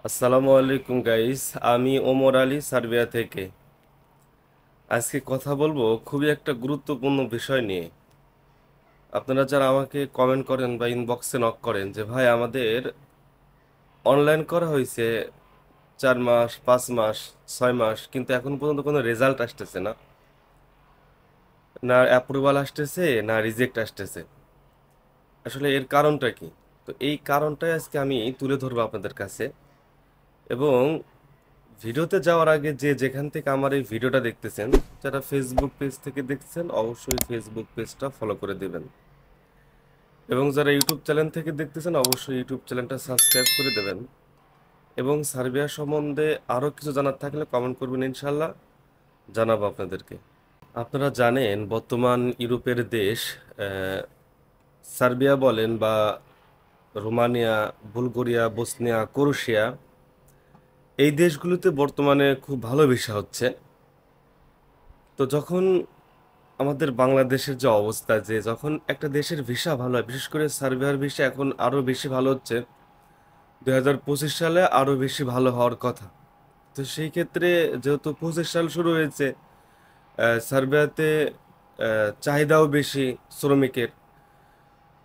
আসসালামু আলাইকুম গাইস, আমি ওমর আলী সার্বিয়া থেকে। আজকে কথা বলবো খুবই একটা গুরুত্বপূর্ণ বিষয় নিয়ে। আপনারা যারা আমাকে কমেন্ট করেন বা ইনবক্সে নক করেন যে ভাই আমাদের অনলাইন করা হয়েছে 4 মাস, 5 মাস, 6 মাস, কিন্তু এখন পর্যন্ত কোনো রেজাল্ট আসতেছে না, না অ্যাপ্রুভাল আসতেছে না রিজেক্ট আসতেছে। আসলে এর কারণটা কি? তো এই কারণটাই আজকে আমি তুলে ধরবো আপনাদের কাছে। এবং ভিডিওতে যাওয়ার আগে যে যেখান থেকে আমার এই ভিডিওটা দেখতেছেন, যারা ফেসবুক পেজ থেকে দেখছেন অবশ্যই ফেসবুক পেজটা ফলো করে দেবেন, এবং যারা ইউটিউব চ্যানেল থেকে দেখতেছেন অবশ্যই ইউটিউব চ্যানেলটা সাবস্ক্রাইব করে দেবেন। এবং সার্বিয়া সম্বন্ধে আরও কিছু জানার থাকলে কমেন্ট করবেন, ইনশাল্লাহ জানাবো আপনাদেরকে। আপনারা জানেন বর্তমান ইউরোপের দেশ সার্বিয়া বলেন বা রোমানিয়া, বুলগেরিয়া, বসনিয়া, ক্রোয়েশিয়া, এই দেশগুলোতে বর্তমানে খুব ভালো ভিসা হচ্ছে। তো যখন আমাদের বাংলাদেশের যে অবস্থা, যে যখন একটা দেশের ভিসা ভালো হয়, বিশেষ করে সার্বিয়ার ভিসা এখন আরো বেশি ভালো হচ্ছে, 2025 সালে আরো বেশি ভালো হওয়ার কথা। তো সেই ক্ষেত্রে যেহেতু 25 সাল শুরু হয়েছে, সার্বিয়াতে চাহিদাও বেশি শ্রমিকের,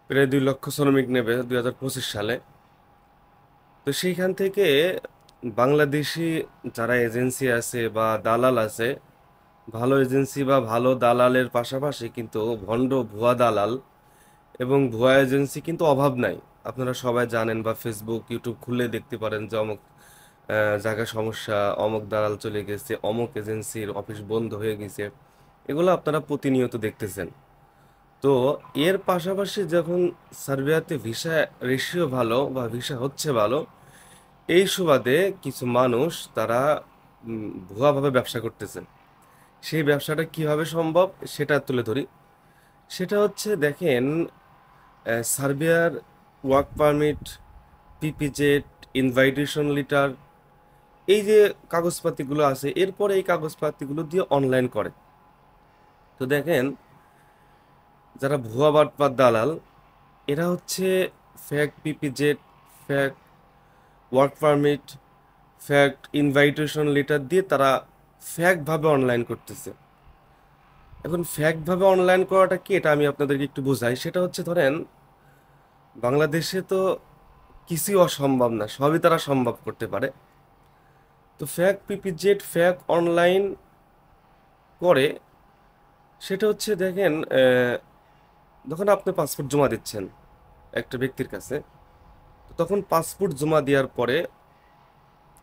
প্রায় 2 লক্ষ শ্রমিক নেবে 2025 সালে। তো সেইখান থেকে বাংলাদেশি যারা এজেন্সি আছে বা দালাল আছে, ভালো এজেন্সি বা ভালো দালালের পাশাপাশি কিন্তু ভণ্ড ভুয়া দালাল এবং ভুয়া এজেন্সি কিন্তু অভাব নাই। আপনারা সবাই জানেন বা ফেসবুক ইউটিউব খুললে দেখতে পারেন যে অমুক জায়গায় সমস্যা, অমুক দালাল চলে গেছে, অমুক এজেন্সির অফিস বন্ধ হয়ে গেছে। এগুলো আপনারা প্রতিনিয়ত দেখতেছেন। তো এর পাশাপাশি যখন সার্বিয়াতে ভিসা রেশিও ভালো বা ভিসা হচ্ছে ভালো, এই সুবাদে কিছু মানুষ তারা ভুয়াভাবে ব্যবসা করতেছে। সেই ব্যবসাটা কিভাবে সম্ভব সেটা তুলে ধরি। সেটা হচ্ছে, দেখেন, সার্বিয়ার work permit, PPZ, invitation letter, এই যে কাগজপাতিগুলো আছে, এরপরে এই কাগজপাতিগুলো দিয়ে অনলাইন করে। তো দেখেন, যারা ভুয়া বাটপার দালাল, এরা হচ্ছে ফ্যাক পিপিজেড, ফ্যাক ওয়ার্ক পারমিট, ফ্যাক ইনভাইটেশন লেটার দিয়ে তারা ফ্যাকভাবে অনলাইন করতেছে। এখন ফ্যাকভাবে অনলাইন করাটা কি, এটা আমি আপনাদেরকে একটু বোঝাই। সেটা হচ্ছে, ধরেন, বাংলাদেশে তো কিছুই অসম্ভব না, সবই তারা সম্ভব করতে পারে। তো ফ্যাক পিপিজেড, ফ্যাক অনলাইন করে। সেটা হচ্ছে, দেখেন, যখন আপনি পাসপোর্ট জমা দিচ্ছেন একটা ব্যক্তির কাছে, তো তখন পাসপোর্ট জমা দেওয়ার পরে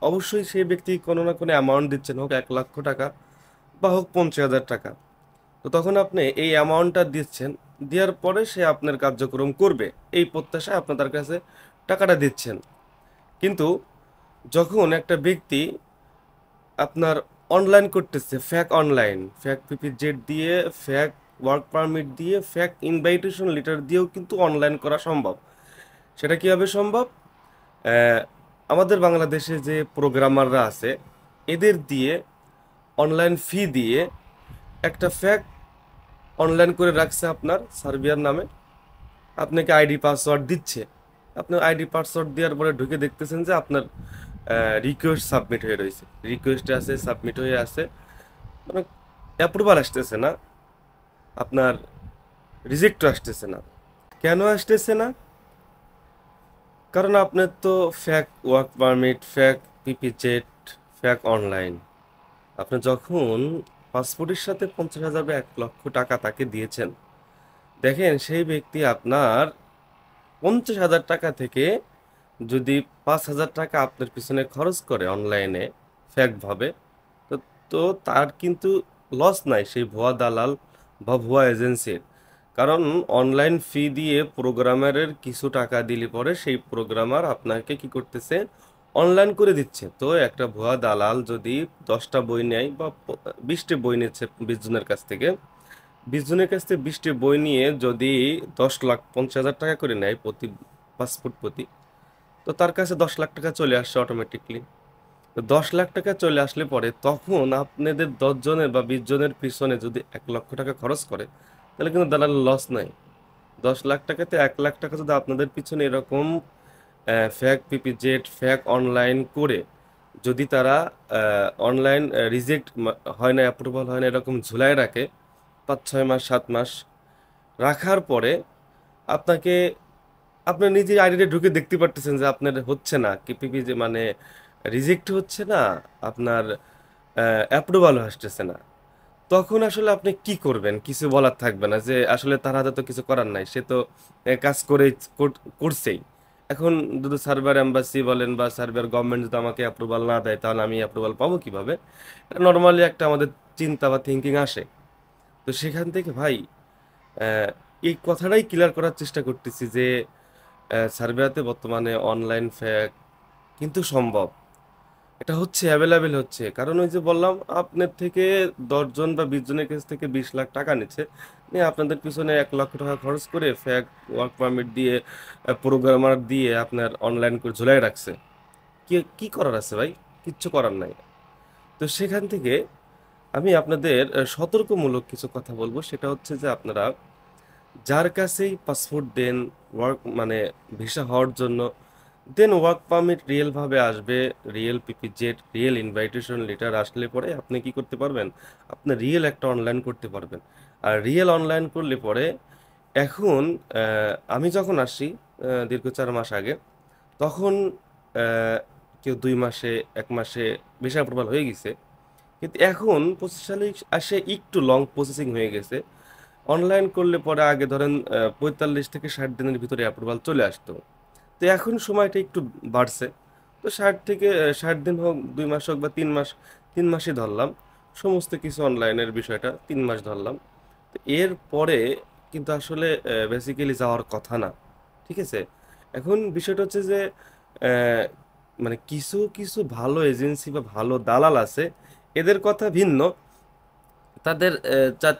অবশ্যই সেই ব্যক্তি কোনো না কোনো অ্যামাউন্ট দিচ্ছেন, হোক 1 লক্ষ টাকা বা হোক 50,000 টাকা। তো তখন আপনি এই অ্যামাউন্টটা দিচ্ছেন, দেওয়ার পরে সে আপনার কার্যক্রম করবে, এই প্রত্যাশায় আপনি তার কাছে টাকাটা দিচ্ছেন। কিন্তু যখন একটা ব্যক্তি আপনার অনলাইন করতেছে, ফ্যাক অনলাইন, ফ্যাক পিপিজেড দিয়ে, ফ্যাক ওয়ার্ক পারমিট দিয়ে, ফ্যাক ইনভাইটেশন লেটার দিয়েও কিন্তু অনলাইন করা সম্ভব। সেটা কিভাবে সম্ভব? আহ, আমাদের বাংলাদেশে যে প্রোগ্রামাররা আছে, এদের দিয়ে অনলাইন ফি দিয়ে একটা ফ্যাক অনলাইন করে রাখছে আপনার সার্বিয়ার নামে, আপনাকে আইডি পাসওয়ার্ড দিচ্ছে। আপনার আইডি পাসওয়ার্ড দেওয়ার পরে ঢুকে দেখতেছেন যে আপনার রিকোয়েস্ট সাবমিট হয়ে রয়েছে, রিকোয়েস্টে আছে, সাবমিট হয়ে আছে, মানে অ্যাপ্রুভাল আসতেছে না, আপনার রিজেক্টও আসতেছে না। কেন আসতেছে না? কারণ আপনার তো ফ্যাক ওয়ার্ক পারমিট, ফ্যাক পিপিজেড, ফ্যাক অনলাইন। আপনি যখন পাসপোর্টের সাথে 50,000 বা 1 লক্ষ টাকা তাকে দিয়েছেন, দেখেন সেই ব্যক্তি আপনার 50,000 টাকা থেকে যদি 5,000 টাকা আপনার পিছনে খরচ করে অনলাইনে ফ্যাকভাবে, তো তো তার কিন্তু লস নাই সেই ভুয়া দালাল বা ভুয়া এজেন্সির। কারণ অনলাইন ফি দিয়ে প্রোগ্রামারের কিছু টাকা দিলে পরে সেই প্রোগ্রামার আপনাকে কি করতেছে, অনলাইন করে দিচ্ছে। তো একটা ভুয়া দালাল যদি 10টা বই নেয় বা 20টি বই নিচ্ছে 20 জনের কাছ থেকে, 20 জনের কাছ থেকে 20টি বই নিয়ে যদি 10,50,000 টাকা করে নেয় প্রতি পাসপোর্ট প্রতি, তো তার কাছে 10 লাখ টাকা চলে আসছে অটোমেটিকলি। তো 10 লাখ টাকা চলে আসলে পরে তখন আপনাদের 10 জনের বা 20 জনের পিছনে যদি 1 লক্ষ টাকা খরচ করে, তাহলে কিন্তু দালাল লস নাই। 10 লাখ টাকাতে 1 লাখ টাকা যদি আপনাদের পিছনে এরকম ফেক পিপিজেড, ফেক অনলাইন করে যদি তারা অনলাইন রিজেক্ট হয় না, অ্যাপ্রুভাল হয় না, এরকম ঝুলায় রাখে 5-6 মাস 7 মাস রাখার পরে আপনাকে, আপনার নিজের আইডিতে ঢুকে দেখতে পারতেছেন যে আপনার হচ্ছে না কেপিপি, যে মানে রিজেক্ট হচ্ছে না, আপনার অ্যাপ্রুভাল আসতেছে না। তখন আসলে আপনি কি করবেন? কিছু বলার থাকবে না যে আসলে তার হাতে তো কিছু করার নাই, সে তো কাজ করে করছেই। এখন যদি সার্ভার এম্বাসি বলেন বা সার্ভার গভর্নমেন্ট যদি আমাকে অ্যাপ্রুভাল না দেয়, তাহলে আমি অ্যাপ্রুভাল পাবো কিভাবে? নর্মালি একটা আমাদের চিন্তা বা থিঙ্কিং আসে। তো সেখান থেকে ভাই আহ, এই কথাটাই ক্লিয়ার করার চেষ্টা করতেছি যে সার্বিয়াতে বর্তমানে অনলাইন ফ্যাক কিন্তু সম্ভব, এটা হচ্ছে, অ্যাভেলেবেল হচ্ছে। কারণ ওই যে বললাম, আপনার থেকে 10 জন বা 20 জনের কাছ থেকে 20 লাখ টাকা নিচ্ছে, নিয়ে আপনাদের পিছনে 1 লক্ষ টাকা খরচ করে ফ্যাক ওয়ার্ক পারমিট দিয়ে, প্রোগ্রামার দিয়ে আপনার অনলাইন করে ঝুলাই রাখছে। কি কি করার আছে ভাই? কিচ্ছু করার নাই। তো সেখান থেকে আমি আপনাদের সতর্কমূলক কিছু কথা বলবো, সেটা হচ্ছে যে আপনারা যার কাছেই পাসপোর্ট দেন, ওয়ার্ক মানে ভিসা হওয়ার জন্য দেন, ওয়ার্ক পারমিট রিয়েল ভাবে আসবে, real PPZ, real invitation letter আসলে পরে আপনি কি করতে পারবেন? আপনি রিয়েল একটা অনলাইন করতে পারবেন। আর রিয়েল অনলাইন করলে পরে এখন আমি যখন আসি দীর্ঘ 4 মাস আগে, তখন আহ, কেউ 2 মাসে, 1 মাসে ভিসা অ্যাপ্রুভাল হয়ে গেছে। কিন্তু এখন 25 সালে আসে একটু লং প্রসেসিং হয়ে গেছে। অনলাইন করলে পরে আগে ধরেন 45 থেকে 60 দিনের ভিতরে অ্যাপ্রুভাল চলে আসতো। তো এখন সময়টা একটু বাড়ছে। তো 60 থেকে 60 দিন হোক, 2 মাস হোক বা 3 মাস, 3 মাসই ধরলাম। সমস্ত কিছু অনলাইনের বিষয়টা 3 মাস ধরলাম। তো এর পরে কিন্তু আসলে বেসিক্যালি যাওয়ার কথা না। ঠিক আছে? এখন বিষয়টা হচ্ছে যে আহ, মানে কিছু কিছু ভালো এজেন্সি বা ভালো দালাল আছে, এদের কথা ভিন্ন। তাদের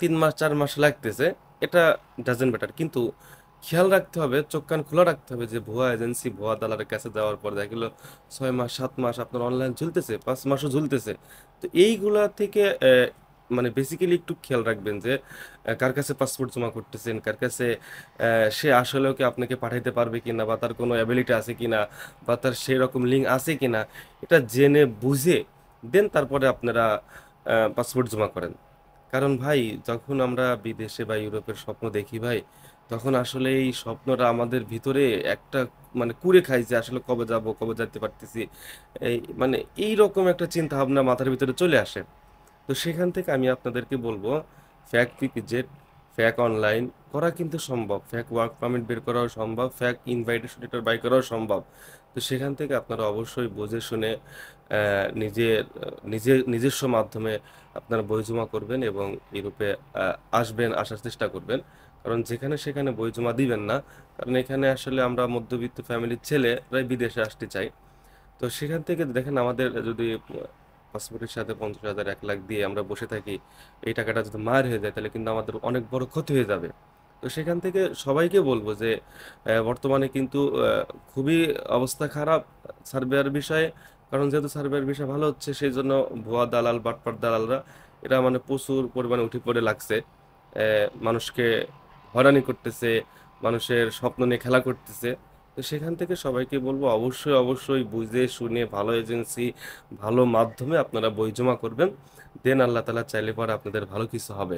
3 মাস 4 মাস লাগতেছে, এটা ডাজেন্ট ম্যাটার। কিন্তু খেয়াল রাখতে হবে, চোখ কান খোলা রাখতে হবে যে ভুয়া এজেন্সি, ভুয়া দালালের কাছে যাওয়ার পর দেখা গেলো 6 মাস 7 মাস আপনার অনলাইন ঝুলতেছে, 5 মাসও ঝুলতেছে। তো এইগুলা থেকে মানে বেসিক্যালি একটু খেয়াল রাখবেন যে কার কাছে পাসপোর্ট জমা করতেছেন, কার কাছে সে আসলেও কি আপনাকে পাঠাইতে পারবে কিনা, বা তার কোনো অ্যাবিলিটি আছে কিনা, বা তার সেই রকম লিঙ্ক আছে কিনা, এটা জেনে বুঝে দেন তারপরে আপনারা পাসপোর্ট জমা করেন। কারণ ভাই, যখন আমরা বিদেশে বা ইউরোপের স্বপ্ন দেখি ভাই, তখন আসলে এই স্বপ্নটা আমাদের ভিতরে একটা মানে কুরে খাই যে আসলে কবে যাব, কবে যেতে পারতেছি, এই মানে এই রকম একটা চিন্তা ভাবনা মাথার ভিতরে চলে আসে। তো সেখান থেকে আমি আপনাদেরকে বলবো, ফ্যাক পিপিজেড, ফ্যাক অনলাইন করা কিন্তু সম্ভব, ফ্যাক ওয়ার্ক পারমিট বের করাও সম্ভব, ফ্যাক ইনভাইটেশন লেটার বাই করাও সম্ভব। তো সেখান থেকে আপনারা অবশ্যই বুঝে শুনে নিজস্ব মাধ্যমে আপনারা বই জমা করবেন এবং ইউরোপে আসার চেষ্টা করবেন। কারণ যেখানে সেখানে বই জমা দিবেন না। কারণ এখানে আসলে আমরা মধ্যবিত্ত ফ্যামিলির ছেলেরাই বিদেশে আসতে চাই। তো সেখান থেকে দেখেন, আমাদের যদি পাসপোর্টের সাথে 50,000 1 লাখ দিয়ে আমরা বসে থাকি, এই টাকাটা যদি মার হয়ে যায় তাহলে কিন্তু আমাদের অনেক বড় ক্ষতি হয়ে যাবে। তো সেখান থেকে সবাইকে বলবো যে বর্তমানে কিন্তু খুবই অবস্থা খারাপ সার্ভেয়ার বিষয়ে। কারণ যেহেতু সার্ভেয়ার বিষয় ভালো হচ্ছে, সেই জন্য ভুয়া দালাল, বাটপার দালালরা এরা মানে প্রচুর পরিমাণে উঠে পড়ে লাগছে। মানুষকে হয়রানি করতেছে, মানুষের স্বপ্ন নিয়ে খেলা করতেছে। তো সেখান থেকে সবাইকে বলবো, অবশ্যই অবশ্যই বুঝে শুনে ভালো এজেন্সি, ভালো মাধ্যমে আপনারা বই জমা করবেন। দেন আল্লাহ তাআলা চাইলে পরে আপনাদের ভালো কিছু হবে।